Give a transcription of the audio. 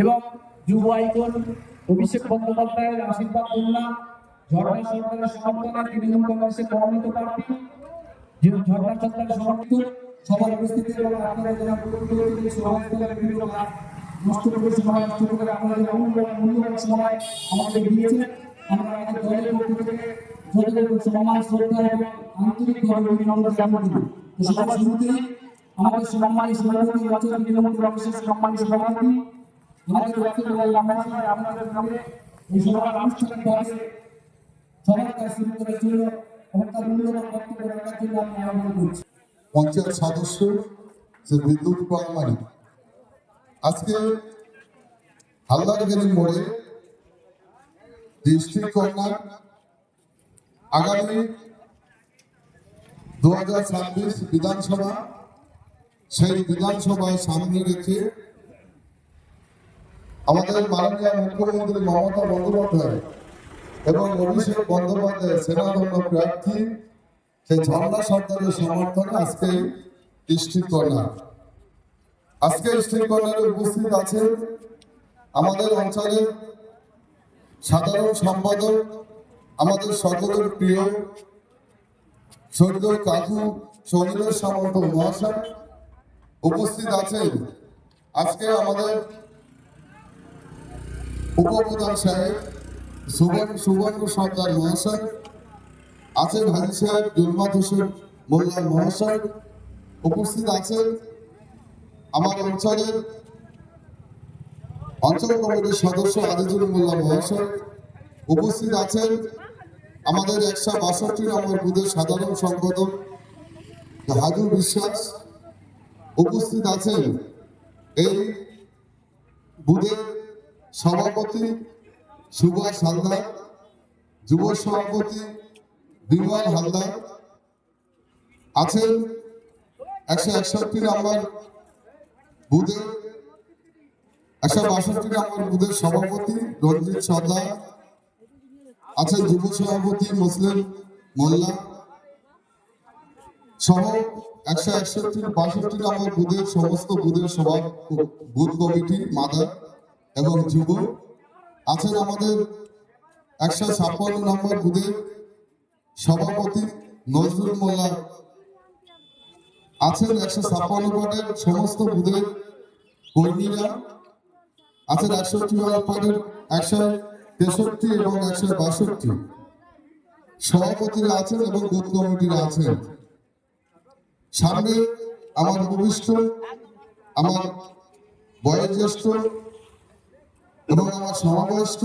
এবং যুব আইকন অভিষেক বন্দ্যোপাধ্যায়ের আশীর্বাদ কন্যা ঝর্ণা সরকারের সমর্থনে তৃণমূল কংগ্রেসের মনোনীত প্রার্থী যে ঝর্ণা সরকারের সমর্থিত সবার উপস্থিতি এবং আপনারা যারা সমাজের বিভিন্ন কাজ নষ্ট করে সময় নষ্ট করে আপনারা যে মূল্যবান সময় আমাদের দিয়েছেন, আমরা আমাদের দলের পক্ষ থেকে যতটুকু সম্মান শ্রদ্ধা এবং আন্তরিকভাবে অভিনন্দন জ্ঞাপন করি। সবার শুরুতেই আমাদের সম্মানী সভাপতি অঞ্চল তৃণমূল কংগ্রেসের সম্মানী সভাপতি আমাদের আপনাদের নামে এই সভার আনুষ্ঠানিকভাবে সবার কাজ শুরু করার জন্য এবং তার মূল্যবান বক্তব্য রাখার জন্য আমি আহ্বান করছি। পঞ্চায়েত সদস্য যে বিদ্যুৎ প্রামাণিক আজকে হালদারগিরি মোড়ে ডিস্ট্রিক্ট কর্নার আগামী 2026 বিধানসভা, সেই বিধানসভায় সামনে রেখে আমাদের মাননীয় মুখ্যমন্ত্রী মমতা বন্দ্যোপাধ্যায় এবং অভিষেক বন্দ্যোপাধ্যায় সেনাধন্য প্রার্থী সেই ঝর্ণা সরকারের সমর্থনে আজকে ডিস্ট্রিক্ট কর্নার কর্নারে উপস্থিত আছেন আমাদের অঞ্চলের সাধারণ সম্পাদক, আমাদের সকলের প্রিয় স্বর্গীয় কাকু সনিলেশ সামন্ত মহাশয়। উপস্থিত আছেন আজকে আমাদের উপপ্রধান সাহেব সুবর্ণ সরকার মহাশয়, আছেন হাজি সাহেব জুলমাত হোসেন মোল্লা মহাশয়। উপস্থিত আছেন আমার অঞ্চলের অঞ্চল কমিটির সদস্য আজিজুল মোল্লা মহাশয়। উপস্থিত আছেন আমাদের 162 নম্বর বুথের সাধারণ সম্পাদক হাজু বিশ্বাস। উপস্থিত আছেন এই বুথের সভাপতি সুভাষ হালদার, যুব সভাপতি বিমল হালদার। আছেন 161 নম্বর বুথের 162 নম্বর বুথের সভাপতি রঞ্জিত সর্দার। আছেন যুব সভাপতি মুসলিম মোল্লা সহ 161-62 নম্বর বুথের সমস্ত বুথের বুথ কমিটি মাদার এবং যুব। আছেন আমাদের 156 নম্বর বুথের সভাপতি নজরুল মোল্লা। আছেন 156 ওয়ার্ডের সমস্ত বুথের কর্মীরা। আছেন 61 ওয়ার্ডের 163 এবং 162 সভাপতিরা আছেন এবং বুথ কমিটিরা আছেন। সামনে আমার উপবিষ্ট আমার বয়োজ্যেষ্ঠ এবং আমার সমবয়স্ক